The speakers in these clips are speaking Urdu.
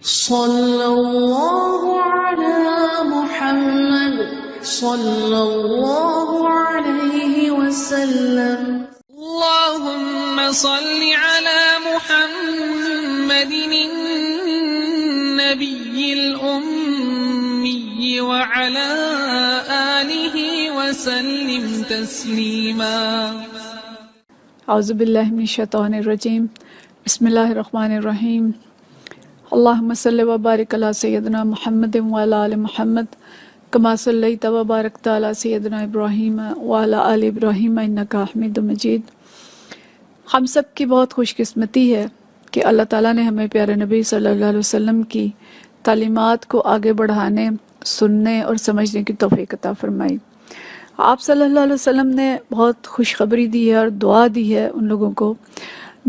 صلی اللہ علی محمد صلی اللہ علیہ وسلم. اللهم صل على محمد النبي الأمي وعلى آله وسلم تسليما. اعوذ باللہ من الشیطان الرجیم. بسم اللہ الرحمن الرحیم. اللہم صلی و بارک علی سیدنا محمد وعلی آل محمد کما صلیت و بارکت علی سیدنا ابراہیم وعلی آل ابراہیم انک حمید مجید. ہم سب کی بہت خوش قسمتی ہے کہ اللہ تعالیٰ نے ہمیں پیارے نبی صلی اللہ علیہ وسلم کی تعلیمات کو آگے بڑھانے، سننے اور سمجھنے کی توفیق عطا فرمائی. آپ صلی اللہ علیہ وسلم نے بہت خوشخبری دی ہے اور دعا دی ہے ان لوگوں کو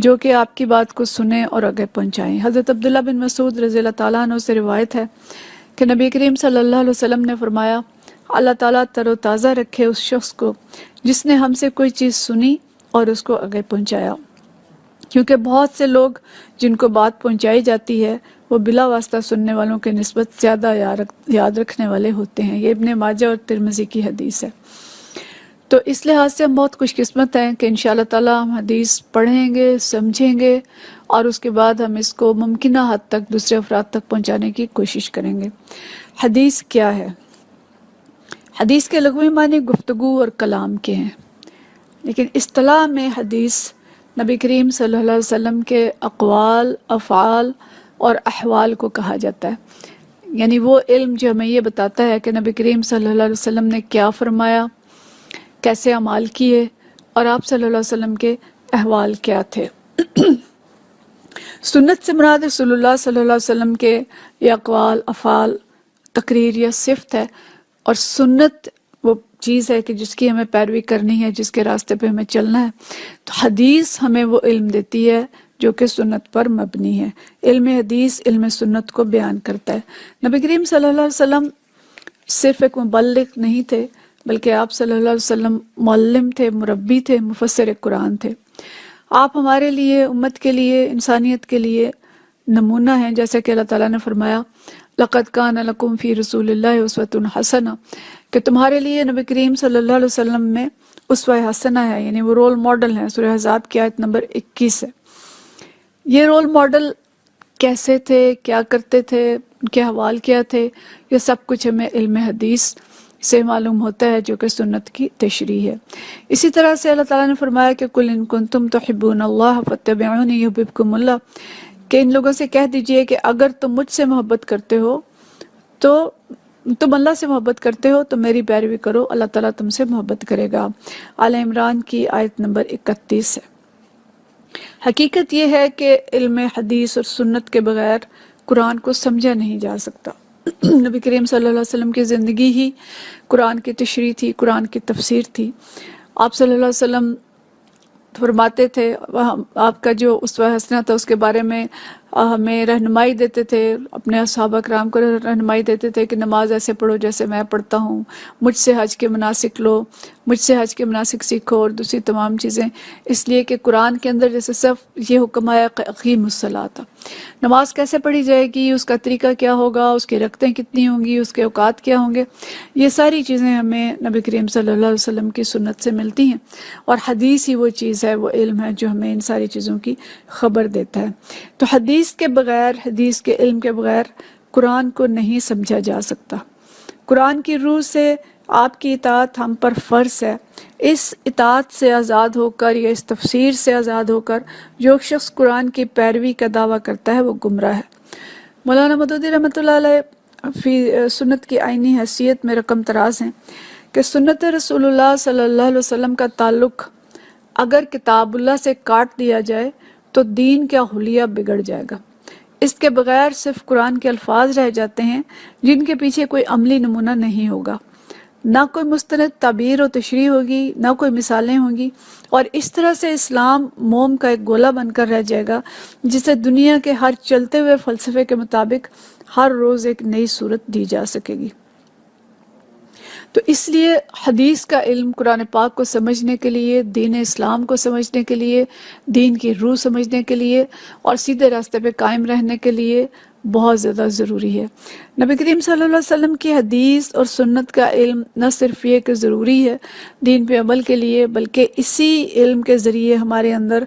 جو کہ آپ کی بات کو سنیں اور آگے پہنچائیں. حضرت عبداللہ بن مسعود رضی اللہ تعالیٰ عنہ سے روایت ہے کہ نبی کریم صلی اللہ علیہ وسلم نے فرمایا، اللہ تعالیٰ تر و تازہ رکھے اس شخص کو جس نے ہم سے کوئی چیز سنی اور اس کو آگے پہنچایا، کیونکہ بہت سے لوگ جن کو بات پہنچائی جاتی ہے وہ بلا واسطہ سننے والوں کے نسبت زیادہ یاد رکھنے والے ہوتے ہیں. یہ ابن ماجہ اور ترمذی کی حدیث ہے. تو اس لحاظ سے ہم بہت خوش قسمت ہیں کہ انشاءاللہ تعالی ہم حدیث پڑھیں گے، سمجھیں گے اور اس کے بعد ہم اس کو ممکنہ حد تک دوسرے افراد تک پہنچانے کی کوشش کریں گے. حدیث کیا ہے؟ حدیث کے لغوی معنی گفتگو اور کلام کے ہیں، لیکن اصطلاح میں حدیث نبی کریم صلی اللہ علیہ وسلم کے اقوال، افعال اور احوال کو کہا جاتا ہے. یعنی وہ علم جو ہمیں یہ بتاتا ہے کہ نبی کریم صلی اللہ علیہ وسلم نے کیا فرمایا، کیسے اعمال کیے اور آپ صلی اللہ علیہ وسلم کے احوال کیا تھے. سنت سے مراد رسول اللہ صلی اللہ علیہ وسلم کے یہ اقوال، افعال، تقریر یا صفت ہے، اور سنت وہ چیز ہے کہ جس کی ہمیں پیروی کرنی ہے، جس کے راستے پہ ہمیں چلنا ہے. تو حدیث ہمیں وہ علم دیتی ہے جو کہ سنت پر مبنی ہے. علم حدیث علم سنت کو بیان کرتا ہے. نبی کریم صلی اللہ علیہ وسلم صرف ایک مبلغ نہیں تھے، بلکہ آپ صلی اللہ علیہ وسلم معلم تھے، مربی تھے، مفسر قرآن تھے. آپ ہمارے لیے، امت کے لیے، انسانیت کے لیے نمونہ ہیں، جیسا کہ اللہ تعالیٰ نے فرمایا لَقَدْ كَانَ لَكُمْ فِي رَسُولِ اللَّهِ أُسْوَةٌ حَسَنَةٌ، کہ تمہارے لیے نبی کریم صلی اللہ علیہ وسلم میں اسوہ حسنہ ہے، یعنی وہ رول ماڈل ہیں. سورہ احزاب کی آیت نمبر 21 ہے. یہ رول ماڈل کیسے تھے، کیا کرتے تھے، ان کے حوال کیا تھے، یہ سب کچھ ہمیں علم حدیث سے معلوم ہوتا ہے جو کہ سنت کی تشریح ہے. اسی طرح سے اللہ تعالیٰ نے فرمایا کہ قُلْ إِن كُنتُمْ تُحِبُّونَ اللَّهَ فَاتَّبِعُونِي يُحْبِبْكُمُ اللَّهُ، کہ ان لوگوں سے کہہ دیجئے کہ اگر تم مجھ سے محبت کرتے ہو تو تم اللہ سے محبت کرتے ہو تو میری پیروی کرو، اللہ تعالیٰ تم سے محبت کرے گا. آل عمران کی آیت نمبر 31 ہے. حقیقت یہ ہے کہ علم حدیث اور سنت کے بغیر قرآن کو سمجھا نہیں جا سکتا. نبی کریم صلی اللہ علیہ وسلم کی زندگی ہی قرآن کی تشریح تھی، قرآن کی تفسیر تھی. آپ صلی اللہ علیہ وسلم فرماتے تھے، آپ کا جو اسوہ حسنہ تھا اس کے بارے میں ہمیں رہنمائی دیتے تھے، اپنے صحابہ کرام کو رہنمائی دیتے تھے کہ نماز ایسے پڑھو جیسے میں پڑھتا ہوں، مجھ سے حج کے مناسک لو، مجھ سے حج کے مناسک سیکھو، اور دوسری تمام چیزیں. اس لیے کہ قرآن کے اندر جیسے صرف یہ حکم آیا کہ اقیموا الصلاۃ، نماز کیسے پڑھی جائے گی، اس کا طریقہ کیا ہوگا، اس کی رکعتیں کتنی ہوں گی، اس کے اوقات کیا ہوں گے، یہ ساری چیزیں ہمیں نبی کریم صلی اللہ علیہ وسلم کی سنت سے ملتی ہیں. اور حدیث ہی وہ چیز ہے، وہ علم ہے جو ہمیں ان ساری چیزوں کی خبر دیتا ہے. تو حدیث کے بغیر، حدیث کے علم کے بغیر قرآن کو نہیں سمجھا جا سکتا. قرآن کی روح سے آپ کی اطاعت ہم پر فرض ہے. اس اطاعت سے آزاد ہو کر یا اس تفسیر سے آزاد ہو کر جو شخص قرآن کی پیروی کا دعویٰ کرتا ہے وہ گمراہ ہے. مولانا مودودی رحمۃ اللہ علیہ فی سنت کی آئینی حیثیت میں رقم تراز ہیں کہ سنت رسول اللہ صلی اللہ علیہ وسلم کا تعلق اگر کتاب اللہ سے کاٹ دیا جائے تو دین کا حلیہ بگڑ جائے گا. اس کے بغیر صرف قرآن کے الفاظ رہ جاتے ہیں جن کے پیچھے کوئی عملی نمونہ نہیں ہوگا، نہ کوئی مستند تعبیر و تشریح ہوگی، نہ کوئی مثالیں ہوں گی، اور اس طرح سے اسلام موم کا ایک گولا بن کر رہ جائے گا جسے دنیا کے ہر چلتے ہوئے فلسفے کے مطابق ہر روز ایک نئی صورت دی جا سکے گی. تو اس لیے حدیث کا علم قرآن پاک کو سمجھنے کے لیے، دین اسلام کو سمجھنے کے لیے، دین کی روح سمجھنے کے لیے اور سیدھے راستے پہ قائم رہنے کے لیے بہت زیادہ ضروری ہے۔ نبی کریم صلی اللہ علیہ وسلم کی حدیث اور سنت کا علم نہ صرف یہ کہ ضروری ہے دین پہ عمل کے لیے، بلکہ اسی علم کے ذریعے ہمارے اندر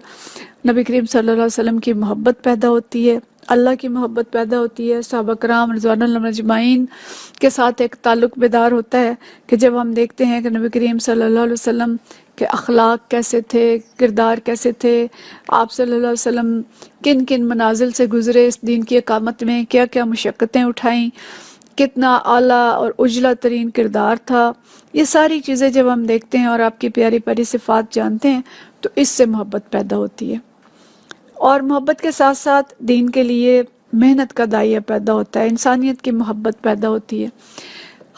نبی کریم صلی اللہ علیہ وسلم کی محبت پیدا ہوتی ہے، اللہ کی محبت پیدا ہوتی ہے، صحابہ کرام رضوان اللہ اجمعین کے ساتھ ایک تعلق بیدار ہوتا ہے کہ جب ہم دیکھتے ہیں کہ نبی کریم صلی اللہ علیہ وسلم کے اخلاق کیسے تھے، کردار کیسے تھے، آپ صلی اللہ علیہ وسلم کن کن منازل سے گزرے اس دین کی اقامت میں، کیا کیا مشقتیں اٹھائیں، کتنا اعلیٰ اور اجلا ترین کردار تھا، یہ ساری چیزیں جب ہم دیکھتے ہیں اور آپ کی پیاری پیاری صفات جانتے ہیں تو اس سے محبت پیدا ہوتی ہے، اور محبت کے ساتھ ساتھ دین کے لیے محنت کا دائیہ پیدا ہوتا ہے، انسانیت کی محبت پیدا ہوتی ہے۔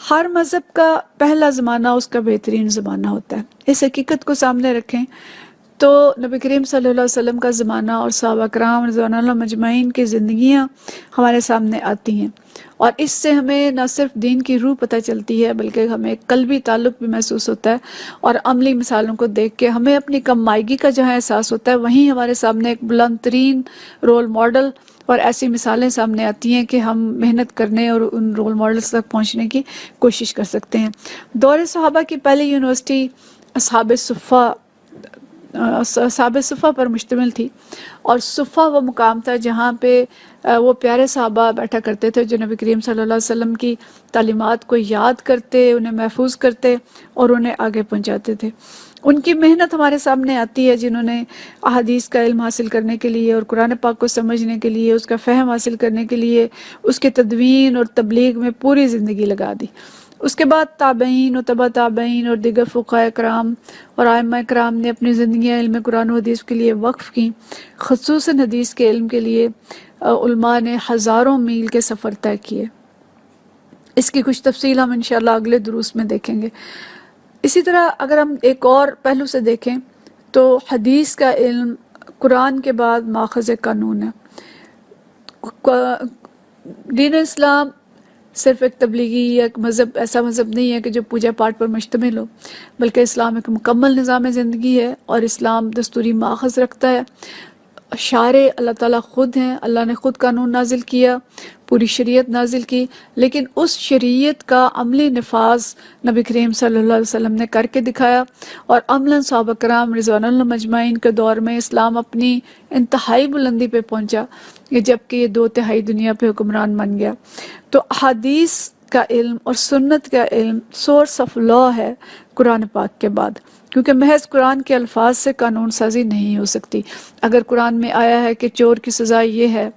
ہر مذہب کا پہلا زمانہ اس کا بہترین زمانہ ہوتا ہے، اس حقیقت کو سامنے رکھیں تو نبی کریم صلی اللہ علیہ وسلم کا زمانہ اور صحابہ کرام رضوان اللہ مجمعین کی زندگیاں ہمارے سامنے آتی ہیں، اور اس سے ہمیں نہ صرف دین کی روح پتہ چلتی ہے بلکہ ہمیں قلبی تعلق بھی محسوس ہوتا ہے، اور عملی مثالوں کو دیکھ کے ہمیں اپنی کم مائگی کا جہاں احساس ہوتا ہے وہیں ہمارے سامنے ایک بلند ترین رول ماڈل اور ایسی مثالیں سامنے آتی ہیں کہ ہم محنت کرنے اور ان رول ماڈلز تک پہنچنے کی کوشش کر سکتے ہیں۔ دور صحابہ کی پہلی یونیورسٹی اصحاب صفہ پر مشتمل تھی، اور صفہ وہ مقام تھا جہاں پہ وہ پیارے صحابہ بیٹھا کرتے تھے جو نبی کریم صلی اللہ علیہ وسلم کی تعلیمات کو یاد کرتے، انہیں محفوظ کرتے اور انہیں آگے پہنچاتے تھے۔ ان کی محنت ہمارے سامنے آتی ہے جنہوں نے احادیث کا علم حاصل کرنے کے لیے اور قرآن پاک کو سمجھنے کے لیے، اس کا فہم حاصل کرنے کے لیے اس کے تدوین اور تبلیغ میں پوری زندگی لگا دی۔ اس کے بعد تابعین و تبع تابعین اور دیگر فقہاء کرام اور ائمہ کرام نے اپنی زندگیاں علم قرآن و حدیث کے لیے وقف کی، خصوصاً حدیث کے علم کے لیے علماء نے ہزاروں میل کے سفر طے کیے۔ اس کی کچھ تفصیل ہم انشاءاللہ اگلے دروس میں دیکھیں گے۔ اسی طرح اگر ہم ایک اور پہلو سے دیکھیں تو حدیث کا علم قرآن کے بعد ماخذ قانون ہے۔ دین اسلام صرف ایک تبلیغی یا ایک مذہب، ایسا مذہب نہیں ہے کہ جو پوجا پاٹ پر مشتمل ہو، بلکہ اسلام ایک مکمل نظام زندگی ہے، اور اسلام دستوری ماخذ رکھتا ہے۔ شارع اللہ تعالیٰ خود ہیں، اللہ نے خود قانون نازل کیا، پوری شریعت نازل کی، لیکن اس شریعت کا عملی نفاذ نبی کریم صلی اللہ علیہ وسلم نے کر کے دکھایا، اور عملاً صحابہ کرام رضوان اللہ مجمعین کے دور میں اسلام اپنی انتہائی بلندی پہ پہنچا، جبکہ یہ 2/3 دنیا پہ حکمران بن گیا۔ تو حدیث کا علم اور سنت کا علم سورس آف لا ہے قرآن پاک کے بعد، کیونکہ محض قرآن کے الفاظ سے قانون سازی نہیں ہو سکتی۔ اگر قرآن میں آیا ہے کہ چور کی سزا یہ ہے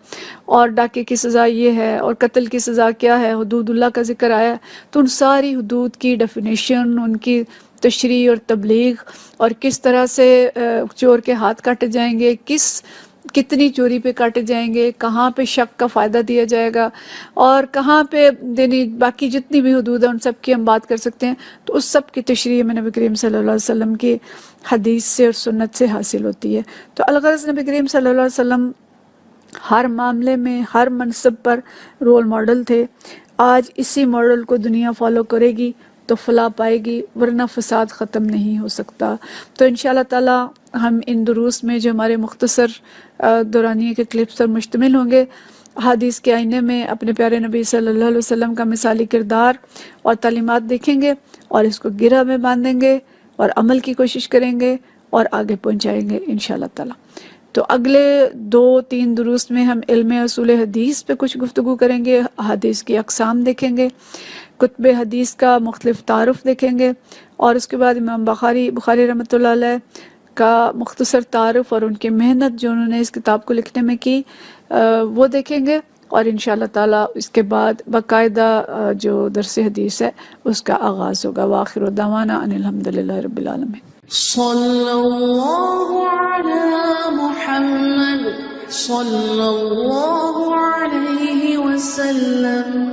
اور ڈاکے کی سزا یہ ہے اور قتل کی سزا کیا ہے، حدود اللہ کا ذکر آیا ہے، تو ان ساری حدود کی ڈیفینیشن، ان کی تشریح اور تبلیغ، اور کس طرح سے چور کے ہاتھ کاٹے جائیں گے، کتنی چوری پہ کاٹے جائیں گے، کہاں پہ شک کا فائدہ دیا جائے گا، اور کہاں پہ باقی جتنی بھی حدود ہیں ان سب کی ہم بات کر سکتے ہیں، تو اس سب کی تشریح میں نبی کریم صلی اللہ علیہ وسلم کی حدیث سے اور سنت سے حاصل ہوتی ہے۔ تو الغرض نبی کریم صلی اللہ علیہ وسلم ہر معاملے میں، ہر منصب پر رول ماڈل تھے۔ آج اسی ماڈل کو دنیا فالو کرے گی تو فلاح پائے گی، ورنہ فساد ختم نہیں ہو سکتا۔ تو انشاءاللہ تعالی ہم ان دروس میں جو ہمارے مختصر دورانیے کے کلپس پر مشتمل ہوں گے، حدیث کے آئینے میں اپنے پیارے نبی صلی اللہ علیہ وسلم کا مثالی کردار اور تعلیمات دیکھیں گے، اور اس کو گرہ میں باندھیں گے اور عمل کی کوشش کریں گے اور آگے پہنچائیں گے انشاءاللہ تعالی۔ تو اگلے 2-3 دروس میں ہم علم اصول حدیث پہ کچھ گفتگو کریں گے، حدیث کی اقسام دیکھیں گے، کتب حدیث کا مختلف تعارف دیکھیں گے، اور اس کے بعد امام بخاری رحمۃ اللہ علیہ کا مختصر تعارف اور ان کی محنت جو انہوں نے اس کتاب کو لکھنے میں کی وہ دیکھیں گے، اور انشاءاللہ تعالی اس کے بعد باقاعدہ جو درس حدیث ہے اس کا آغاز ہوگا۔ وآخر دعوانا ان الحمدللہ رب العالمین۔ صلی اللہ علی محمد صلی اللہ علیہ وسلم۔